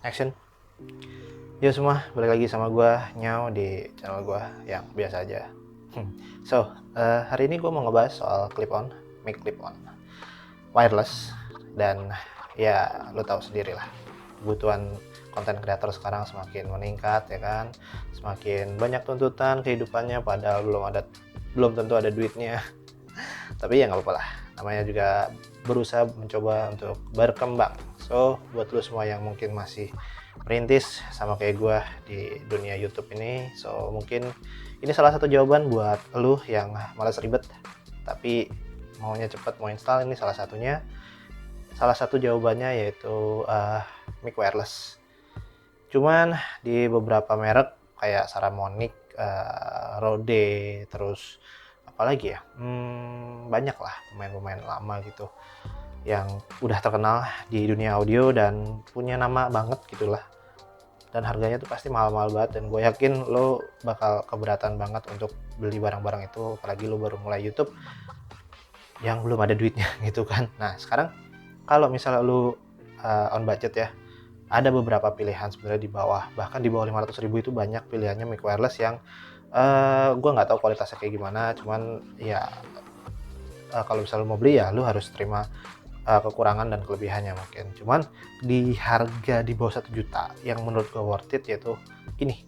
Action. Yo semua, balik lagi sama gue Nyao di channel gue yang biasa aja. Hari ini gue mau ngebahas soal clip-on, mic clip-on, wireless. Dan ya lo tahu sendiri lah, kebutuhan konten kreator sekarang semakin meningkat ya kan. Semakin banyak tuntutan kehidupannya padahal belum tentu ada duitnya. Tapi ya nggak apa-apa lah, namanya juga berusaha mencoba untuk berkembang. So buat lo semua yang mungkin masih merintis sama kayak gue di dunia YouTube ini, so mungkin ini salah satu jawaban buat lu yang malas ribet tapi maunya cepet mau install. Ini salah satu jawabannya yaitu mic wireless. Cuman di beberapa merek kayak Saramonic, Rode, terus apalagi ya, banyak lah pemain-pemain lama gitu yang udah terkenal di dunia audio dan punya nama banget gitulah, dan harganya tuh pasti mahal-mahal banget. Dan gue yakin lo bakal keberatan banget untuk beli barang-barang itu, apalagi lo baru mulai YouTube yang belum ada duitnya gitu kan. Nah sekarang kalau misalnya lo on budget ya, ada beberapa pilihan sebenarnya bahkan di bawah 500.000 itu banyak pilihannya mic wireless yang gue nggak tahu kualitasnya kayak gimana. Cuman ya kalau misalnya lo mau beli ya lo harus terima kekurangan dan kelebihannya mungkin. Cuman di harga di bawah 1 juta yang menurut gue worth it yaitu ini,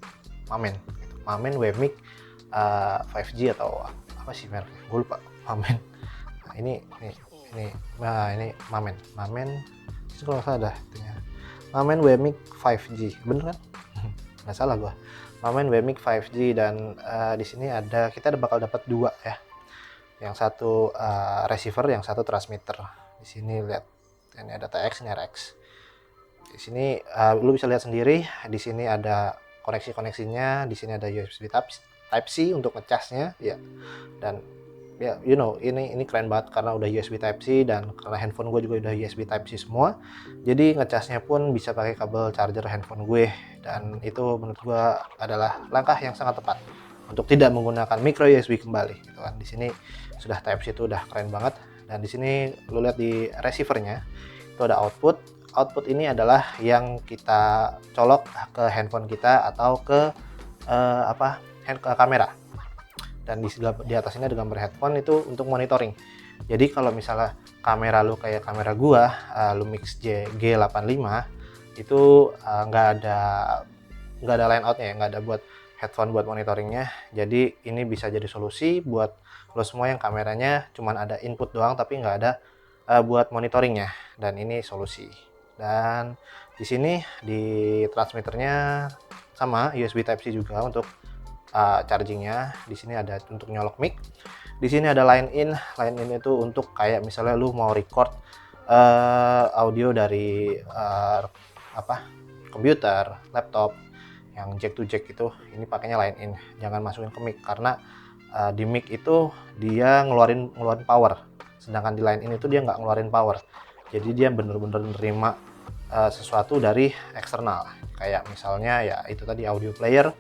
Mamen gitu. Mamen Wemic 5G atau apa sih mereknya, gue lupa. Mamen. Nah, ini Mamen itu kalau nggak salah dah itunya. Mamen Wemic 5G, bener kan? Nggak salah gue. Mamen Wemic 5G. Dan di sini kita bakal dapat dua ya, yang satu receiver, yang satu transmitter. Di sini lihat, ini ada TX, ini RX. Di sini lu bisa lihat sendiri, di sini ada koneksinya, di sini ada USB Type C untuk ngecasnya ya. Dan ya ini keren banget karena udah USB Type C, dan karena handphone gue juga udah USB Type C semua. Jadi ngecasnya pun bisa pakai kabel charger handphone gue, dan itu menurut gue adalah langkah yang sangat tepat untuk tidak menggunakan micro USB kembali gitu kan. Di sini sudah Type C, itu udah keren banget. Dan di sini lu lihat di receivernya itu ada output ini adalah yang kita colok ke handphone kita atau ke kamera. Dan di atas ini ada gambar headphone, itu untuk monitoring. Jadi kalau misalnya kamera lu kayak kamera gua, Lumix G85, itu nggak ada line outnya ya, nggak ada buat headphone buat monitoringnya. Jadi ini bisa jadi solusi buat lo semua yang kameranya cuman ada input doang tapi nggak ada buat monitoringnya, dan ini solusi. Dan di sini di transmitternya sama USB Type C juga untuk chargingnya. Di sini ada untuk nyolok mic. Di sini ada line in itu untuk kayak misalnya lu mau record audio dari komputer, laptop yang jack to jack itu, ini pakainya line in, jangan masukin ke mic karena di mic itu dia ngeluarin power, sedangkan di line in itu dia nggak ngeluarin power. Jadi dia bener-bener nerima sesuatu dari eksternal, kayak misalnya ya itu tadi audio player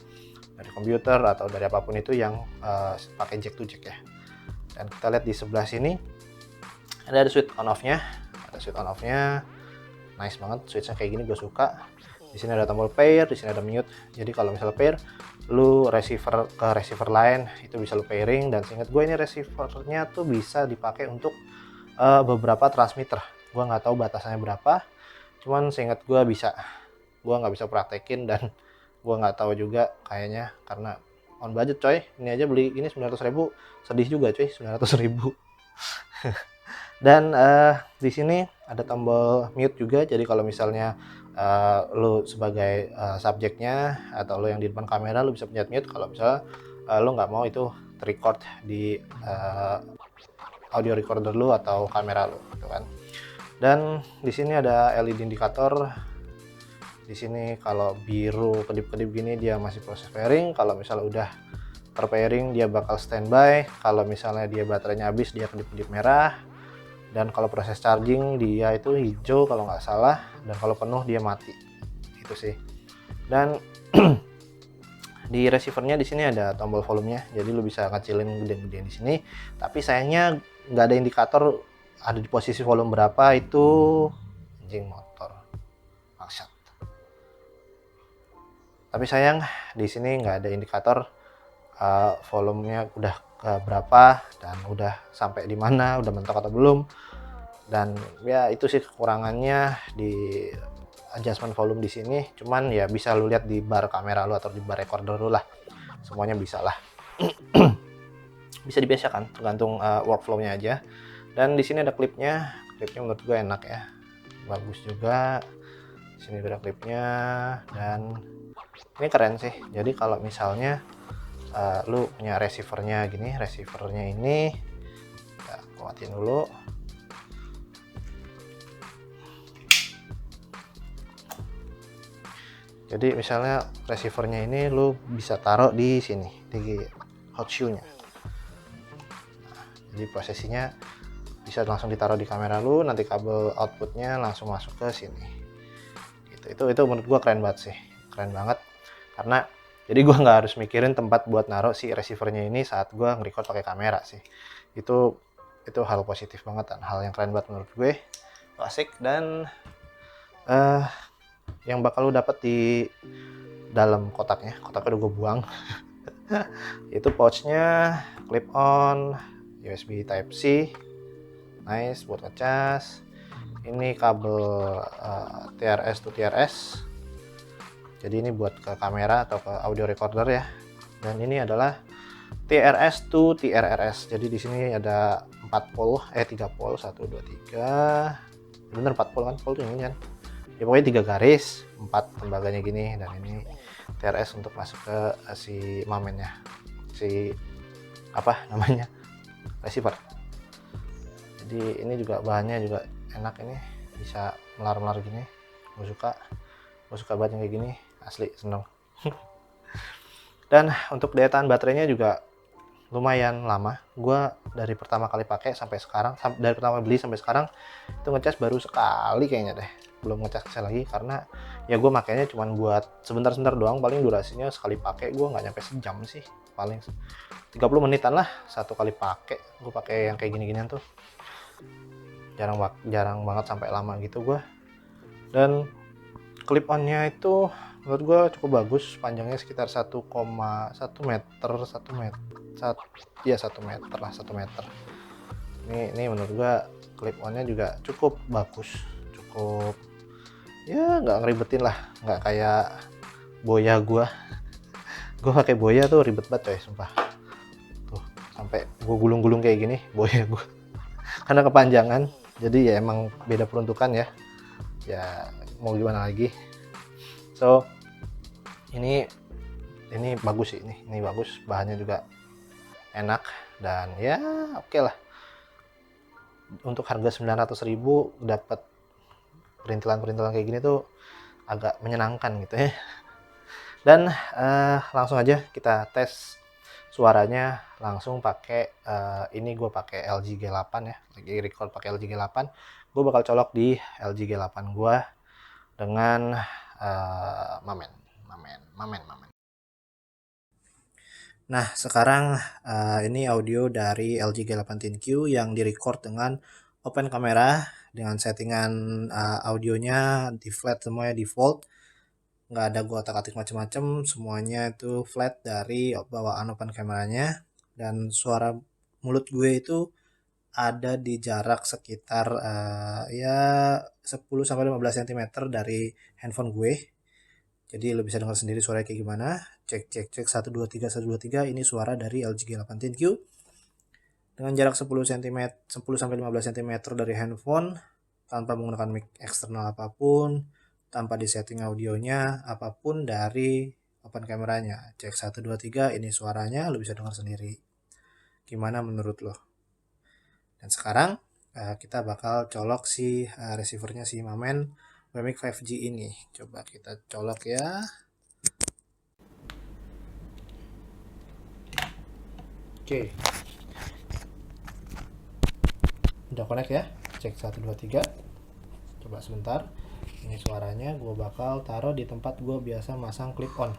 dari komputer atau dari apapun itu yang pakai jack to jack ya. Dan kita lihat di sebelah sini ada switch on off-nya, nice banget switchnya kayak gini, gue suka. Di sini ada tombol pair, di sini ada mute. Jadi kalau misalnya pair, lu receiver ke receiver lain itu bisa lu pairing. Dan seingat gue ini receivernya tuh bisa dipakai untuk beberapa transmitter. Gue nggak tahu batasannya berapa, cuman seingat gue bisa. Gue nggak bisa praktekin dan gue nggak tahu juga kayaknya, karena on budget coy. Ini aja beli ini 900.000, sedih juga coy, 900.000. Dan di sini ada tombol mute juga. Jadi kalau misalnya lu sebagai subjeknya atau lu yang di depan kamera, lu bisa pencet mute kalau misalnya lu nggak mau itu terrecord di audio recorder lu atau kamera lu gitu kan. Dan di sini ada LED indikator. Di sini kalau biru kedip-kedip gini dia masih proses pairing. Kalau misalnya udah terpairing dia bakal standby. Kalau misalnya dia baterainya habis dia kedip-kedip merah. Dan kalau proses charging dia itu hijau kalau nggak salah, dan kalau penuh dia mati. Itu sih. Dan di receivernya di sini ada tombol volumenya, jadi lu bisa ngecilin gede-gedein di sini. Tapi sayangnya nggak ada indikator ada di posisi volume berapa. Itu anjing motor maksud. Tapi sayang di sini nggak ada indikator volumenya udah berapa dan udah sampai di mana, udah mentok atau belum. Dan ya itu sih kekurangannya di adjustment volume di sini. Cuman ya bisa lu lihat di bar kamera lu atau di bar recorder lu lah, semuanya bisa lah. Bisa dibiasakan tergantung workflow-nya aja. Dan di sini ada klipnya menurut gue enak ya, bagus juga. Di sini ada klipnya dan ini keren sih. Jadi kalau misalnya lu punya receivernya gini, receivernya ini ya, kuatin dulu. Jadi misalnya receivernya ini lu bisa taruh di sini di hot shoe-nya. Nah, jadi prosesinya bisa langsung ditaruh di kamera lu, nanti kabel outputnya langsung masuk ke sini. Gitu. Itu menurut gua keren banget sih, keren banget. Karena jadi gua nggak harus mikirin tempat buat naruh si receivernya ini saat gua nge-record pakai kamera sih. Itu hal positif banget dan hal yang keren banget menurut gue. Asik. Dan yang bakal lu dapat di dalam kotaknya udah gue buang. Itu pouchnya clip on, USB Type C, nice buat ngecas. Ini kabel TRS to TRS, jadi ini buat ke kamera atau ke audio recorder ya. Dan ini adalah TRS to TRRS, jadi di sini ada 3 pole, 1 2 3, bener 4 pole kan, pole tuh ini kan ya, pokoknya 3 garis, 4 tembaganya gini. Dan ini TRS untuk masuk ke si mamennya, si apa namanya, receiver. Jadi ini juga bahannya juga enak, ini bisa melar-melar gini. Gue suka banget yang kayak gini, asli seneng. Dan untuk daya tahan baterainya juga lumayan lama. Gue dari pertama kali pakai sampai sekarang, dari pertama beli sampai sekarang itu ngecas baru sekali kayaknya deh, belum ngecas lagi. Karena ya gue makainya cuman buat sebentar-sebentar doang, paling durasinya sekali pakai gue nggak nyampe sejam sih, paling 30 menitan lah satu kali pakai. Gue pakai yang kayak gini-ginian tuh jarang banget sampai lama gitu gue. Dan clip onnya itu menurut gue cukup bagus, panjangnya sekitar 1,1 meter, 1 meter ya 1 meter lah, 1 meter. Ini menurut gue clip onnya juga cukup bagus, cukup ya nggak ngeribetin lah, nggak kayak Boya gue pakai Boya tuh ribet banget coy, sumpah. Tuh sampai gue gulung-gulung kayak gini Boya gue karena kepanjangan. Jadi ya emang beda peruntukan ya mau gimana lagi. So ini bagus sih, ini bagus, bahannya juga enak. Dan ya oke lah, untuk harga 900.000 dapat perintilan kayak gini tuh agak menyenangkan gitu ya. Dan langsung aja kita tes suaranya langsung pakai ini gue pakai LG G8 ya, lagi record pakai LG G8. Gue bakal colok di LG G8 gue dengan Mamen. Nah sekarang ini audio dari LG G8 10Q yang direcord dengan open camera dengan settingan audionya di flat semuanya, default, nggak ada gua otak-atik macam-macam, semuanya itu flat dari bawaan open kameranya. Dan suara mulut gue itu ada di jarak sekitar ya 10-15 cm dari handphone gue. Jadi lo bisa dengar sendiri suaranya kayak gimana. Cek 1 2 3 1 2 3. Ini suara dari LG G8 10Q dengan jarak 10 cm 10-15 cm dari handphone, tanpa menggunakan mic eksternal apapun, tanpa disetting audionya apapun dari open kameranya. Cek 1 2 3, ini suaranya, lo bisa dengar sendiri. Gimana menurut lo? Dan sekarang kita bakal colok si receivernya si Mamen Wemic 5G ini. Coba kita colok ya. Oke. Udah connect ya. Cek 1 2 3. Coba sebentar. Ini suaranya gue bakal taruh di tempat gue biasa masang clip on,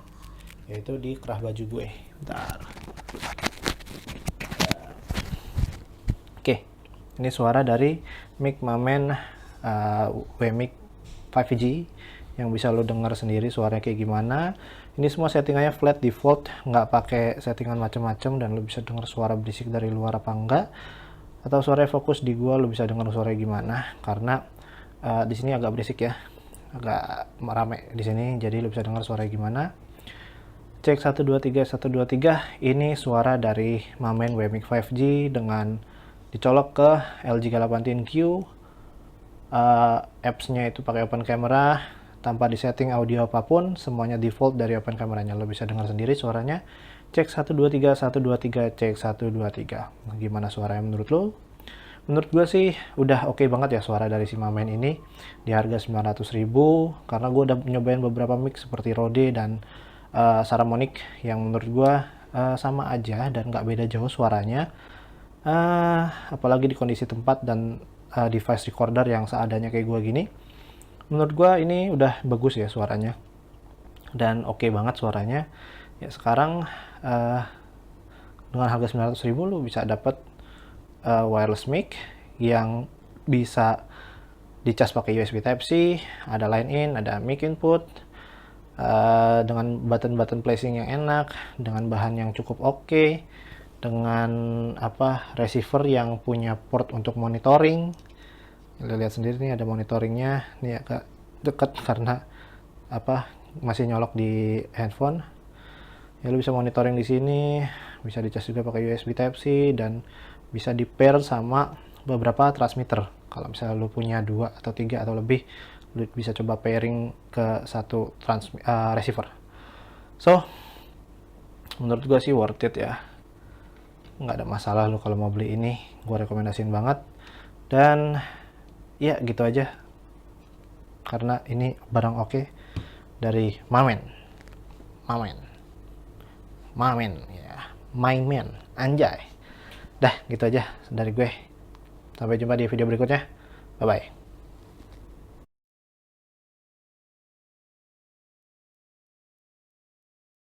yaitu di kerah baju gue. Bentar. Oke. Ini suara dari mic Mamen Wemic 5G yang bisa lo dengar sendiri suaranya kayak gimana. Ini semua settingannya flat default, nggak pakai settingan macam-macam, dan lo bisa dengar suara berisik dari luar apa enggak, atau suaranya fokus di gua, lo bisa dengar suaranya gimana. Karena di sini agak berisik ya, agak rame di sini, jadi lo bisa dengar suaranya gimana. Cek 1 2 3 1 2 3. Ini suara dari Mamen WMIC 5G dengan dicolok ke LG G18Q. Apps-nya itu pakai open camera tanpa disetting audio apapun, semuanya default dari open kameranya. Lo bisa dengar sendiri suaranya. Cek 1 2 3 1 2 3, cek 1 2 3. Gimana suaranya menurut lo? Menurut gue sih udah oke banget ya suara dari si Mamen ini di harga 900.000, karena gue udah nyobain beberapa mic seperti Rode dan Saramonic yang menurut gue sama aja dan nggak beda jauh suaranya. Apalagi di kondisi tempat dan device recorder yang seadanya kayak gue gini, menurut gue ini udah bagus ya suaranya dan oke banget suaranya ya. Sekarang dengan harga 900.000 lu bisa dapat wireless mic yang bisa dicas pakai USB Type-C, ada line in, ada mic input, dengan button-button placing yang enak, dengan bahan yang cukup oke, dengan receiver yang punya port untuk monitoring. Lihat sendiri nih, ada monitoringnya nih, agak dekat karena masih nyolok di handphone ya. Lu bisa monitoring di sini, bisa dicas juga pakai USB Type-C, dan bisa di pair sama beberapa transmitter. Kalau misalnya lu punya 2 atau 3 atau lebih, lu bisa coba pairing ke satu receiver. So menurut gua sih worth it ya, nggak ada masalah lu kalau mau beli ini. Gua rekomendasiin banget, dan ya gitu aja, karena ini barang oke dari Mamen ya, my man, anjay. Dah gitu aja dari gue, sampai jumpa di video berikutnya, bye bye.